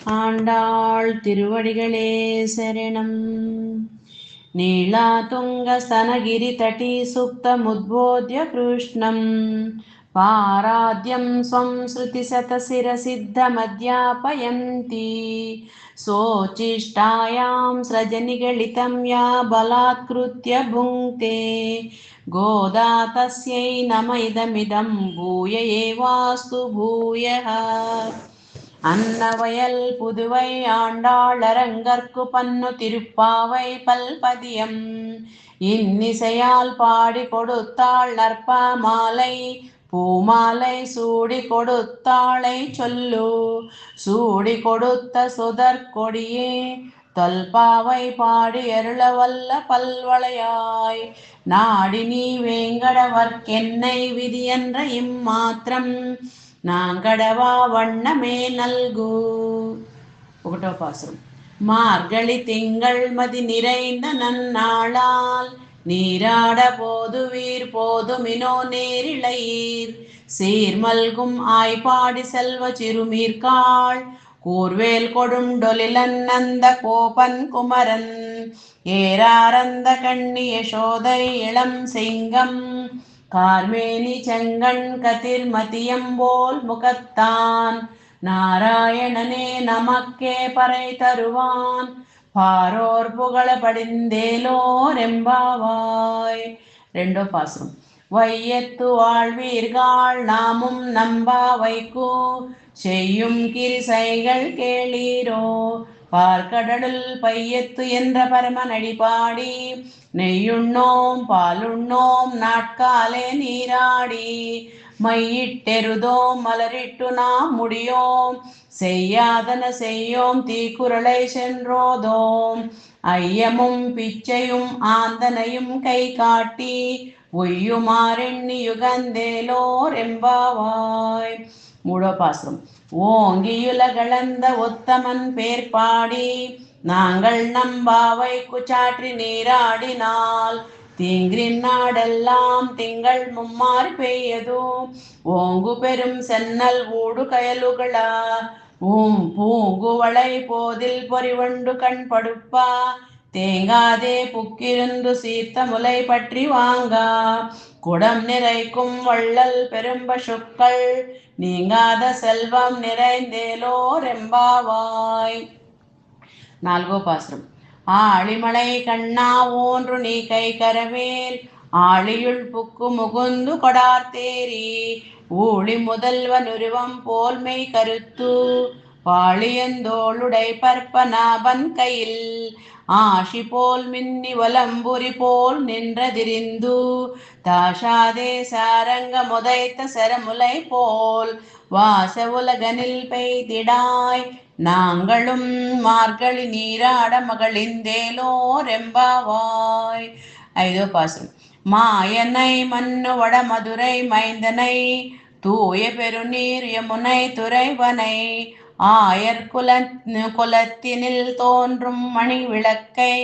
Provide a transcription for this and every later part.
ஆண்டாள் திருவடிகளே சரணம். नीलातुङ्गस्तनगिरितटी सुप्तमुद्बोध्य कृष्णम् पाराद्यं स्वं श्रुतिशतशिरसिद्धमध्यापयन्ती सोचिष्टायां स्रजनिगलितं या बलात्कृत्य भुङ्क्ते गोदा तस्यै नम इदमिदं भूय एवास्तु भूयः. அன்னவயல் புதுவை ஆண்டாள் அரங்கற்கு பன்னு திருப்பாவை பல்பதியம் இன்னிசையால் பாடி கொடுத்தாள் நற்ப மாலை பூமாலை சூடி கொடுத்தாளை சொல்லு சூடி கொடுத்த சுதற்கொடியே தொல்பாவை பாடி அருளவல்ல பல்வளையாய் நாடி நீ வேங்கடவர்க்கென்னை விதி என்ற இம்மாத்திரம் நாங்கடவா வண்ணமே நல்கு. ఒకటో పాసురం. மார்கழி திங்கள் மதி நிறைந்த நன்னாளால் நீராட போதுவீர் போதுமினோ நேரிழையீர் சீர்மல்கும் ஆய்பாடி செல்வ சிறுமீர்காள் கூர்வேல் கொடுண்டொலிலன் நந்த கோபன் குமரன் ஏராரந்த கண்ணி யசோதை இளம் சிங்கம் கார்மேனி செங்கண் கதிர் மதியம்போல் முகத்தான் நாராயணனே நமக்கே பறை தருவான் பாரோர் புகழ படிந்தேலோர் எம்பாவாய். ரெண்டோ பாசுரம். வையத்து வாழ்வீர்கள் நாமும் நம்பாவைக்கு செய்யும் கிரிசைகள் கேளீரோ பார்க்கடலுள் பையத்து என்ற பரமனடி பாடி நெய்யுண்ணோம் பாலுண்ணோம் நாட்காலே நீராடி மையிட்டெருதோம் மலரிட்டு நாம் முடியோம் செய்யாதன செய்யோம் தீக்குறளை சென்றோதோம் ஐயமும் பிச்சையும் ஆந்தனையும் கை காட்டி ஒய்யுமாறெண்ணி யுகந்தேலோர் எம்பாவாய். மூடோ பாசுரம். ஓங்கியுலகளந்த ஒத்தமன் பேர் பாடி நாங்கள் நம்பாவை குச்சாற்றி நீராடினால் தீங்கின் நாடெல்லாம் திங்கள் மும்மாறி பெய்யதோ ஓங்கு பெரும் சென்னல் ஊடு கயலுகளா பூங்குவளை போதில் பொறிவண்டு கண் படுப்பா தேங்காதே புக்கிருந்து சீர்த்த முலை பற்றி வாங்கா குடம் நிறைக்கும் வள்ளல் பெரும்பசுக்கள் நீங்காத செல்வம் நிறைந்தேலோர் எம்பாவாய். நால்கோ பாசுரம். ஆழிமலை கண்ணா ஓன்று நீ கை கரவேல் ஆழியுள் புக்கு முகுந்து கொடார்த்தேரி ஊழி முதல்வன் உருவம் போல்மை கருத்து பாழியந்தோளுடை பற்பனாபன் கையில் ஆஷி போல் மின்னி வலம்புரி போல் நின்றதிரிந்து தாஷாதே சாரங்க முதைத்த சரமுலை போல் வாச உலகனில் பெய்திடாய் நாங்களும் மார்கழி நீராட மகளிந்தேலோர் எம்பாவாய். ஐதோ பாசுரம். மாயனை மன்னு வட மதுரை மைந்தனை தூய பெருநீர் யமுனை துறைவனை ஆயர் குலத்தினில் தோன்றும் மணி விளக்கை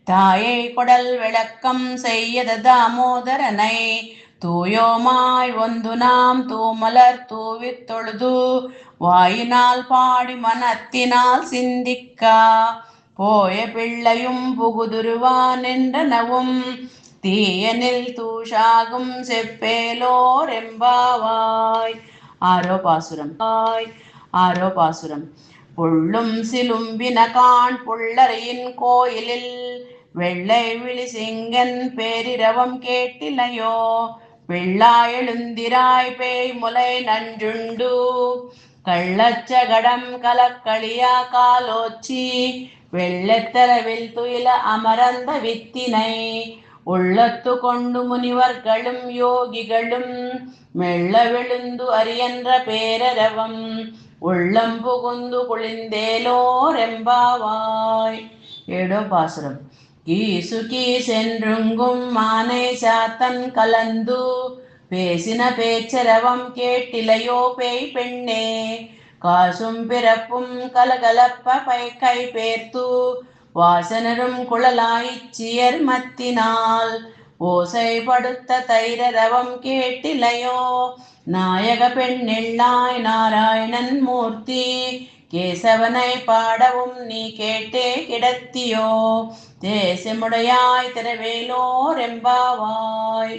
தாயை கொடல் விளக்கம் செய்யத தாமோதரனை தூயோமாய் ஒந்து நாம் தூமலர் தூவித் தொழுது வாயினால் பாடி மனத்தினால் சிந்திக்கா போய பிள்ளையும் புகுதுருவான் என்றனவும் தீயனில் தூஷாகும் செப்பேலோர் எம்பாவாய். ஆரோ பாசுரம். ஆரோ பாசுரம். புள்ளும் சிலும்பின கான் புள்ளரையின் கோயிலில் வெள்ளை விழி சிங்கன் பேரிரவம் கேட்டிலையோ வெள்ளா எழுந்திராய் பேய் முலை நஞ்சுண்டு கள்ளச்சகடம் கலக்களியா காலோச்சி வெள்ளத்தரவில் துயில அமரந்த வித்தினை உள்ளத்து கொண்டு முனிவர்களும் யோகிகளும் மெல்ல விழுந்து அரியன்ற பேரரவம் உள்ளம் புகுந்து குளிந்தேலோர் எம்பாவாய். ஏடோ பாசுரம். கீசுகி சென்றுங்கும் மானை சாத்தன் கலந்து பேசின பேச்சரவம் கேட்டிலையோ பேய் பெண்ணே காசும் பிறப்பும் கலகலப்ப கை பேர்த்து வாசனரும் குழலாய்ச்சியர் மத்தினால் ஓசைப்படுத்த தைரரவம் கேட்டிலையோ. நாயக பெண்ணெள்ளாய் நாராயணன் மூர்த்தி கேசவனை பாடவும் நீ கேட்டே கிடத்தியோ. தேசமுடையாய் திரவேலோர் எம்பாவாய்.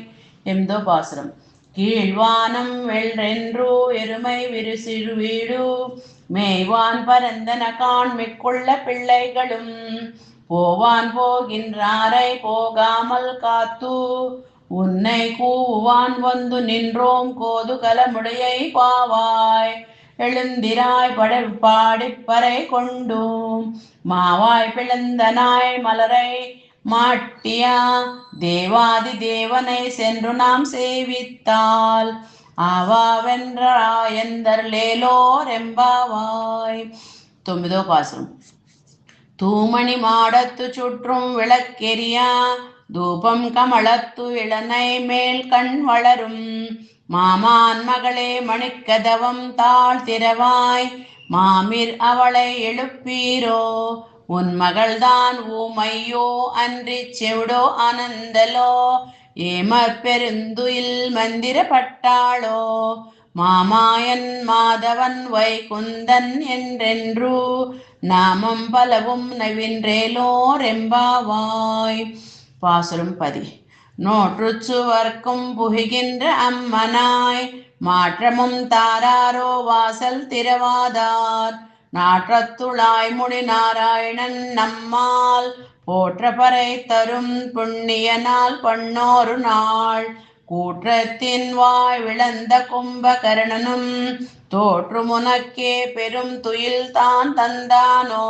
எம்தோ பாசுரம். கீழ்வானம் வெள்ளென்று எருமை விரிசிறு வீடு மேய்வான் பரந்தன காண்மிக்குள்ள பிள்ளைகளும் போவான் போகின்றாரை போகாமல் காத்து உன்னை கூவான் வந்து நின்றோம் கோது கலமுடையை பாவாய். எழுந்திராய் பாடிப்பறை கொண்டு மாவாய் பிளந்தனாய் மலரை மாட்டியா தேவாதி தேவனை சென்று நாம் சேவித்தால் ஆவாவென்றாயந்தர்லேலோர் எம்பாவாய். 9వ பாசுரம். தூமணி மாடத்து சுற்றும் விளக்கெரியா தூபம் கமலத்து இளனை மேல் கண் வளரும் மாமான் மகளே மணிக்கதவம் தாழ்த்திரவாய் மாமிர் அவளை எழுப்பீரோ. உன் மகள்தான் ஊமையோ அன்றி செவிடோ ஆனந்தலோ ஏமற் பெருந்துயில் மந்திரப்பட்டாளோ. மாமாயன் மாதவன் வைகுந்தன் என்றென்று நாமம் பலவும் நவின்றேலோர் எம்பாவாய். பாசுரம் 10. நோற்றுச்சுவர்க்கும் புகின்ற அம்மனாய் மாற்றமும் தாராரோ வாசல் திரவாதார் நாற்றத்துளாய் முடி நாராயணன் நம்மால் போற்றபறை தரும் புண்ணியனால் பண்ணோரு நாள் கூற்றத்தின் வாய் விளந்த கும்பகர்ணனும் தோற்று முனக்கே பெரும் துயில் தான் தந்தானோ.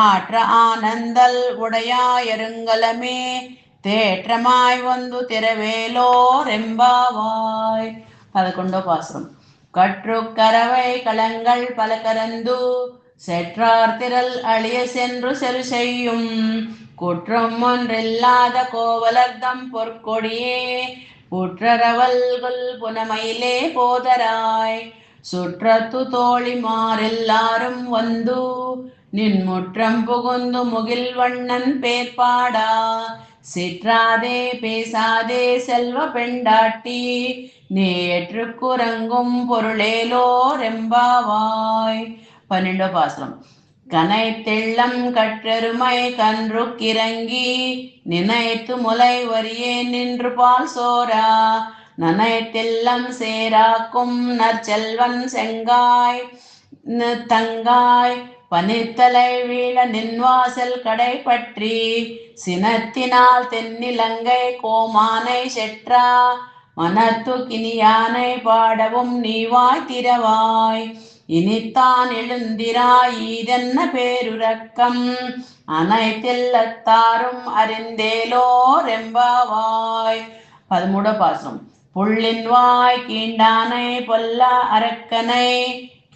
ஆற்ற ஆனந்தல் உடையாயருங்கலமே தேற்றமாய் வந்து திரவேலோர் எம்பாவாய். 11వ பாசுரம். கற்று கரவை களங்கள் பல கரந்து செற்றார் திரள் அழிய சென்று செரு செய்யும் குற்றம் ஒன்றில்லாத கோவலர்தம் பொற்கொடியே புற்றரவல்கள் புனமையிலே போதராய் சுற்றத்து தோழிமாரெல்லாரும் வந்து நின் முற்றம் புகுந்து முகில் வண்ணன் பேர்பாடா. சிற்றாதே பேசாதே செல்வ பெண்டாட்டி நீ ஏற்றுக்குறங்கும் பொருளேலோர் எம்பாவாய். 12వ பாசுரம். கனை தெள்ளம் கற்றெருமை கன்று கிறங்கி நினைத்து முலை வரியே நின்று பால் சோரா நனைத்தெல்லம் சேராக்கும் நற்செல்வன் செங்காய் தங்காய் பனித்தலை வீழ நின்வாசல் கடை பற்றி சினத்தினால் தென்னிலங்கை கோமானை செற்றா மனத்து கினியானை பாடவும் நீவாய் திரவாய். இனித்தான் எழுந்திராய் ஈதென்ன பேருரக்கம் அனைத்தெல்லத்தாரும் அறிந்தேலோர் எம்பாவாய். 13వ பாசுரம். புள்ளின் வாய் கீண்டானை பொல்லா அரக்கனை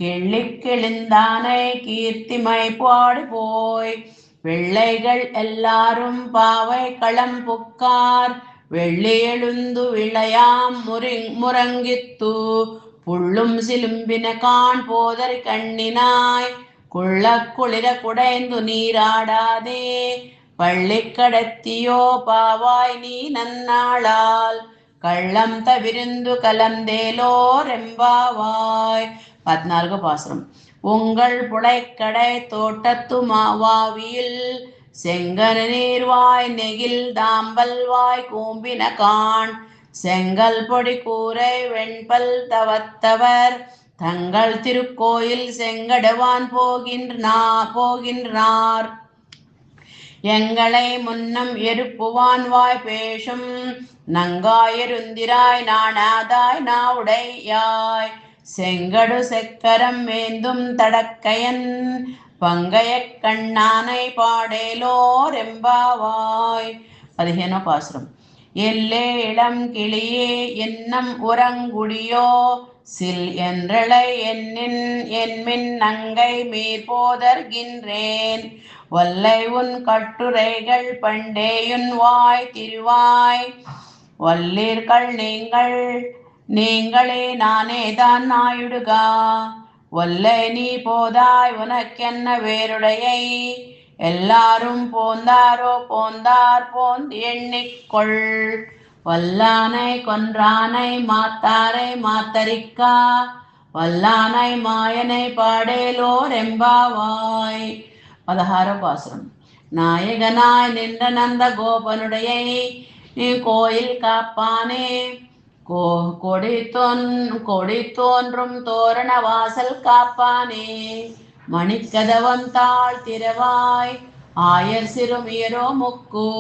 கிள்ளி கிழிந்தானை கீர்த்திமை பாடு போய் வெள்ளைகள் எல்லாரும் பாவை களம் புக்கார் வெள்ளி எழுந்து விளையாம் முரங்கித்து புள்ளும் சிலும்பின காண் போதர் கண்ணினாய் குள்ள குளிர குடைந்து நீராடாதே பள்ளி கடத்தியோ பாவாய் நீ நன்னாளால் கள்ளம் தவிர்ந்து கலந்தேலோர் எம்பாவாய். 14వ பாசுரம். உங்கள் புடைக்கடை தோட்டத்து மாவாவியில் செங்கன நீர்வாய் நெகில் தாம்பல் வாய் கூம்பின காண் செங்கல் பொடி கூரை வெண்பல் தவத்தவர் தங்கள் திருக்கோயில் செங்கடவான் போகின்றார் எங்களை முன்னம் எருப்புவான் வாய் பேசும் நங்காயருந்திராய் நாணாதாய் நாவுடையாய் செங்கடு செக்கரம் வேந்தும் தடக்கையன் பங்கைய கண்ணானை பாடேலோர் எம்பாவாய். 15వ பாசுரம். எல்லே இளம் கிளியே என்னம் உறங்குடியோ சில் என்றளை என்மின் நங்கை மீர் போதர்கின்றேன் வல்லை உன் கட்டுரைகள் பண்டேயுன் வாய் திருவாய் வல்லீர்கள் நீங்களே நானே தான் நாயுடுகா வல்லை நீ போதாய் உனக்கென்ன வேருடையை எல்லாரும் போந்தாரோ போந்தார் போந்து எண்ணிக்கொள். வல்லானை கொன்றானை மாத்தாரை மாத்தரிக்கா வல்லானை மாயனை பாடேலோர் எம்பாவாய். 16 பாசுரம். நாயகனாய் நின்ற நந்த கோபனுடைய கோயில் காப்பானே கொடி தோன்றும் தோரண வாசல் காப்பானே மணிக்கதவம் தாழ் திறவாய் ஆயர் சிறுமியரோ முக்கு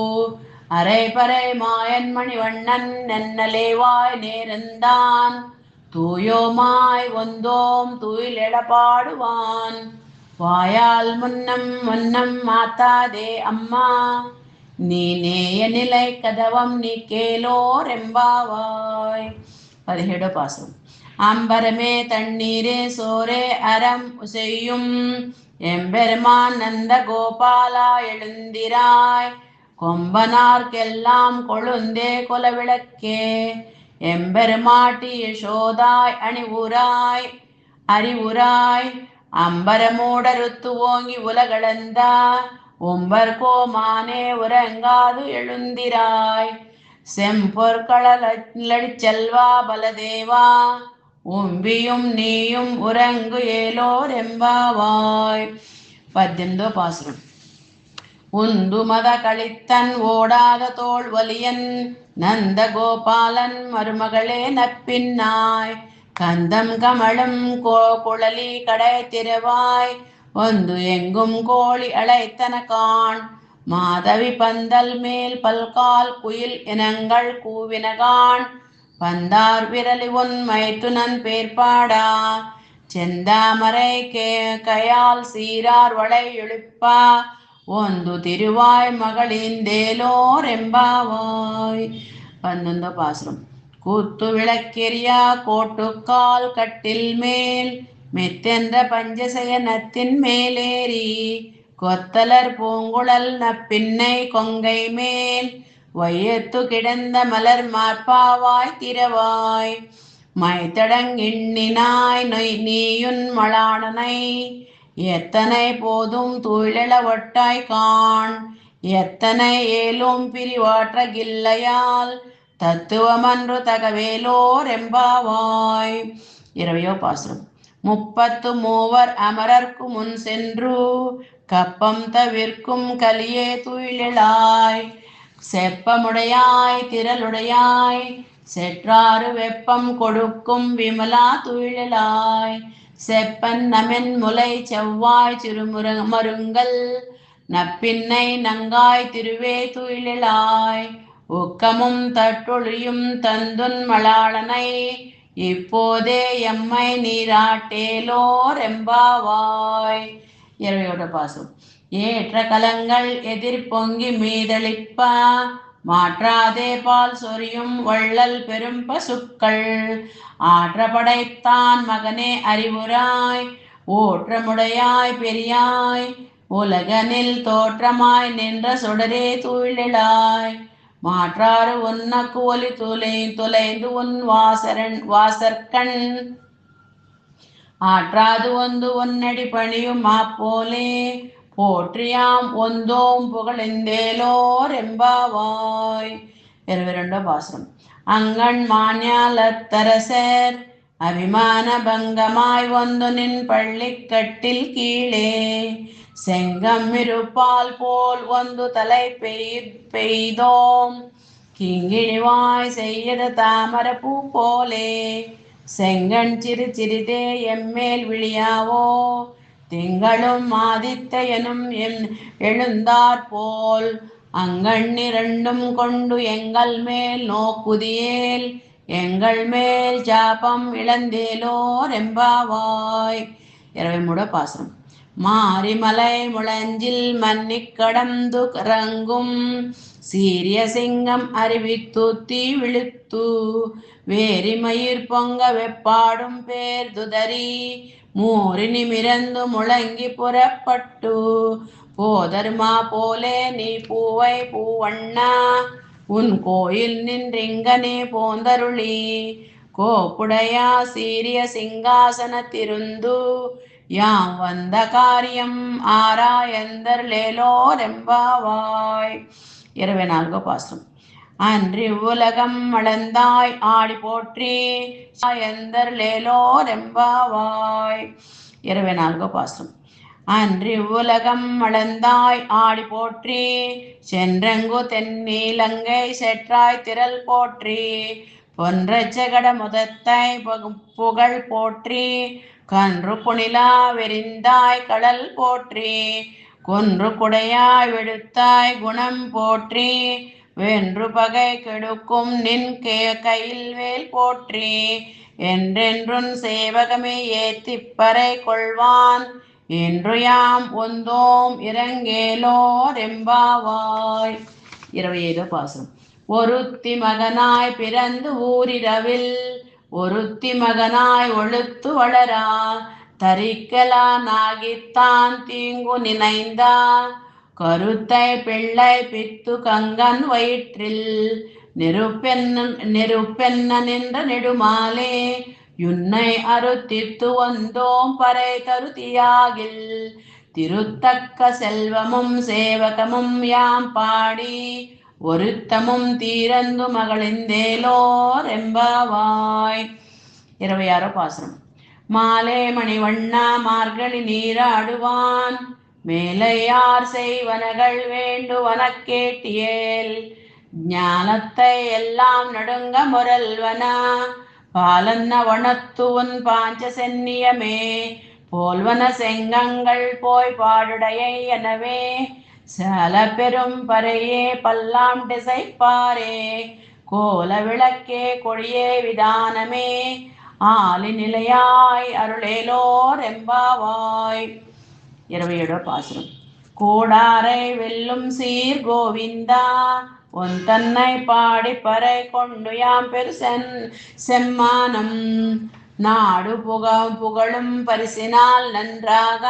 அரைபறை மாயன் மணிவண்ணன் நென்னலேவாய் நேர்ந்தான் தூயோமாய் ஒந்தோம் துயிலெட பாடுவான் வாயால் முன்னம் மாத்தாதே அம்மா நீ நேய நிலை கதவம் நீ கேலோர் எம்பாவாய். 17 பாசுரம். அம்பரமே தண்ணீரே சோரே அறம் செய்யும் எம்பெருமான் நந்த கோபாலா எழுந்திராய் கொம்பனார்க்கெல்லாம் கொழுந்தே கொலவிளக்கே எம்பெருமாட்டி யசோதாய் அறிவுராய் அம்பரமூடருத்து ஓங்கி உலகளந்தா உம்பர் கோமானே உறங்காது எழுந்திராய் செம்பொற்களடி செல்வா பலதேவா உம்பியும் நீயும் உறங்கு ஏலோர் எம்பாவாய். 18 பாசுரம். உந்து மத கழித்தன் ஓடாத தோல் வலியன் நந்த கோபாலன் மருமகளே நப்பின்னாய் கந்தம் கமழும் குழலி கடை திறவாய் ஒன்று எங்கும் கோழி அழைத்தன காண் மாதவி பந்தல் மேல் பல்கால் குயில் இனங்கள் கூவினகான் பந்தார் விரலி உன் மைத்துனன் பேர்பாடா செந்தாமரை கையால் சீரார் வளை எழுப்பா ஒன்று திருவாய் மகளிந்தேலோர் எம்பாவாய். 11 பாசுரம். கூத்து விளக்கெரியா கோட்டுக்கால் கட்டில் மேல் மெத்தென்ற பஞ்சசயனத்தின் மேலேறி கொத்தலர் பூங்குழல் நப்பின்னை கொங்கை மேல் வையத்து கிடந்த மலர் மார்பாவாய் திறவாய் மைத்தடங்கிண்ணினாய் நீயுன் மலானனை எத்தனை போதும் துயிலெழ ஒட்டாய் காண் எத்தனை ஏலும் பிரிவாற்ற கில்லையால் தத்துவமன்று தகவேலோர் எம்பாவாய். 20 பாசுரம். 33 அமரர்க்கு முன் சென்று கப்பம் தவிர்க்கும் கலியே துயிலெழாய் செப்பமுடையாய் திரளுடையாய் செற்றாறு வெப்பம் கொடுக்கும் விமலா துயிலெழாய் செப்பன் நமென் முலை செவ்வாய் மருங்கல் நப்பின்னை நங்காய் திருவே துயிலெழாய் உக்கமும் தட்டொழியும் தந்துன் மலாளனை இப்போதே எம்மை நீராட்டேலோர் எம்பாவாய். 21 பாசுரம். ஏற்ற கலங்கள் எதிர் பொங்கி மீதளிப்பா மாற்றாதே பால் சொரியும் வள்ளல் பெரும் பசுக்கள் ஆற்ற படைத்தான் மகனே அறிவுராய் ஓற்றமுடையாய் பெரியாய் உலகனில் தோற்றமாய் நின்ற சுடரே துயிலெழாய் மாற்றாறு உன்னக்கு ஒலி துளைந்து உன் வாசற்கண் ஆற்றாது ஒன்று ஒன்னடி பணியும் மாப்போலே போற்றியாம் ஒந்தோம் புகழிந்தேலோர் எம்பாவாய். 22 பாசுரம். அங்கண் மாஞாலத்தரசர் அபிமான பங்கமாய் வந்து நின் பள்ளிக்கட்டில் கீழே செங்கம் இருப்பால் போல் வந்து தலை பெய்தோம் கிங்கிழிவாய் செய்யத தாமர பூ போலே செங்கண் சிறிதே எம்மேல் விழியாவோ திங்களும் ஆதித்தையனும் எழுந்தாற் போல் அங்கண்ணிரண்டும் கொண்டு எங்கள் மேல் நோக்குதியேல் எங்கள் மேல் சாபம் இழந்தேலோர் எம்பாவாய். 23 பாசுரம். மாரிமலை முழஞ்சில் மன்னிக் கடந்து ரங்கும் சீரிய சிங்கம் அறிவித்துத்தி விழுத்து வேரிமயிர் பொங்க வெப்பாடும் பேர் துதறி மூறி நிமிரந்து முழங்கி புறப்பட்டு போதருமா போலே நீ பூவை பூவண்ணா உன் கோயில் நின்றிங்கனே போந்தருளி கோப்புடையா சீரிய சிங்காசனத்திருந்து யாம் வந்த காரியம் ஆராயந்தர்லேலோரெம்பாவாய். 24 பாசுரம். அன்றி உலகம் அளந்தாய் ஆடி போற்றி எந்தர்லேலோரெம்பாவாய். 24 பாசுரம். அன்றி உலகம் அளந்தாய் ஆடி போற்றி சென்றங்கு தென்னீலங்கை செற்றாய் திரள் போற்றி பொன்ற ஜெகட முதத்தை புகழ் போற்றி கன்று புனிலா வெறிந்தாய் கடல் போற்றி கொன்று குடையாய் விடுத்தாய் குணம் போற்றி வென்று பகை கெடுக்கும் நின் கையில் வேல் போற்றி என்றென்றும் சேவகமே ஏத்திப்பறை கொள்வான் என்று யாம் ஒந்தோம் இறங்கேலோரெம்பாவாய். 25 பாசுரம். ஒருத்தி மகனாய் பிறந்து ஊரிரவில் ஒருத்தி மகனாய் ஒழுத்து வளரா தரிக்கலானாகித்தான் தீங்கு நினைந்தா கருத்தை பிள்ளை பித்து கங்கன் வயிற்றில் நெருப்பென்ன நின்ற நெடுமாலே யுன்னை அருத்தித்து வந்தோம் பறை கருத்தியாகில் திருத்தக்க செல்வமும் சேவகமும் யாம் பாடி ஒருத்தமும் தீரந்து மகளிந்தேலோரெம்பாவாய். 26 பாசுரம். மாலே மணிவண்ணா மார்கழி நீராடுவான் மேலையார் செய்வனகள் வேண்டுவன கேட்டியேல் ஞானத்தை எல்லாம் நடுங்க முரல்வனா பாலன்ன வனத்துவன் பாஞ்ச சென்னியமே போல்வன செங்கங்கள் போய் பாடுடையை எனவே சல பெரும் பறையே பல்லாம் திசைப்பாரே கோல விளக்கே கொடியே விதானமே ஆலி நிலையாய் அருளேலோரெம்பாவாய். 27 பாசுரம். கூடாரை வெல்லும் சீர் கோவிந்தா உன் தன்னை பாடி பறை கொண்டு யாம் பெரு செம்மானம் நாடு புகழும் பரிசினால் நன்றாக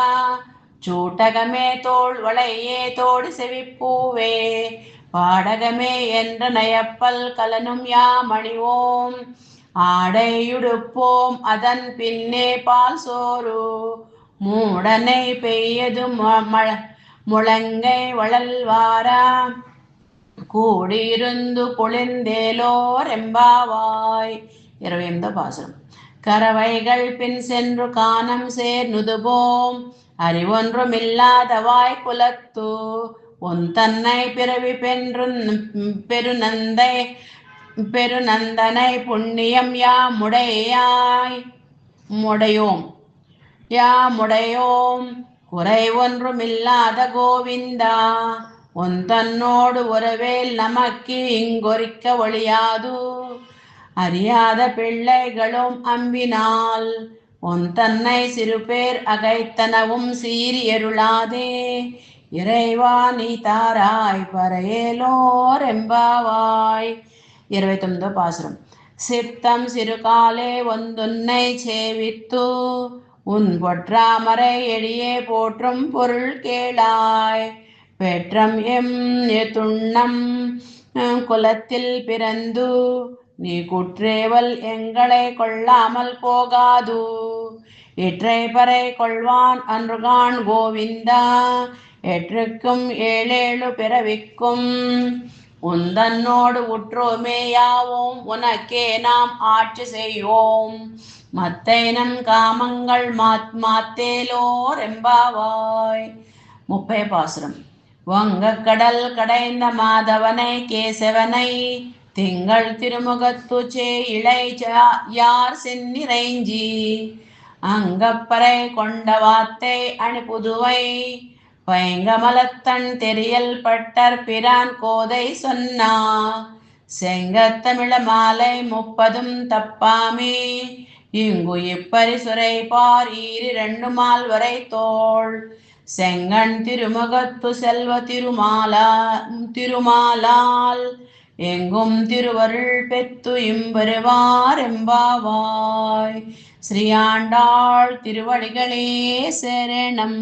சூட்டகமே தோள் வளையே தோடு செவிப்பூவே பாடகமே என்ற நயப்பல் கலனும் யாமணிவோம் ஆடையுடுப்போம் அதன் பின்னே பால் சோறு மூடனை பெய்யது முழங்கை வளல்வாரா கூடியிருந்து குளிர்ந்தேலோரெம்பாவாய். 28 பாசுரம். கரவைகள் பின் சென்று காணம் சேர் நுதுபோம் அறிவொன்றுமில்லாதவாய் குலத்து உன் தன்னை பிறவி பெருநந்தனை புண்ணியம் யாமுடையோம் குறை ஒன்றுமில்லாத கோவிந்தா உன் தன்னோடு உறவேல் நமக்கு இங்கொறிக்க ஒழியாது அறியாத பிள்ளைகளும் அம்பினால் உன் தன்னை சிறுபேர் அகைத்தனவும் சீறி எருளாதே இறைவா நீ தாராய் பறையேலோரெம்பாவாய். 29 பாசுரம். சித்தம் சிறுகாலே ஒந்துன்னை சேவித்து உன் பொற்றாமரை எளியே போற்றும் பொருள் கேளாய் பெற்றம் எம் துண்ணம் குலத்தில் பிறந்து நீ குற்றேவல் எங்களை கொள்ளாமல் போகாது இற்றை பறை கொள்வான் அன்றுகான் கோவிந்தா எற்றுக்கும் 7 பிறவிக்கும் உந்தன்னோடு உற்றோமேயாவோம் உனக்கே நாம் ஆட்சி செய்வோம் மத்தை நம் காமங்கள் மாத்தேலோரெம்பாவாய். 30 பாசுரம். வங்க கடல் கடைந்த மாதவனை கேசவனை திங்கள் திருமுகத்துச்சே இளை யார் சென்னிறைஞ்சி அங்கப்பறை கொண்ட வாத்தை அணி புதுவை பைங்கமலத்தன் தெரியல் பட்டர் பிரான் கோதை சொன்னா செங்கத்தமிழ மாலை 30 தப்பாமே இங்கு இப்பரிசுரை பார் 2 மால் வரை தோள் செங்கண் திருமுகத்து செல்வ திருமாலால் எங்கும் திருவருள் பெத்து இம்பெருவாரெம்பாவாய். ஸ்ரீ ஆண்டாள் திருவடிகளே சரணம்.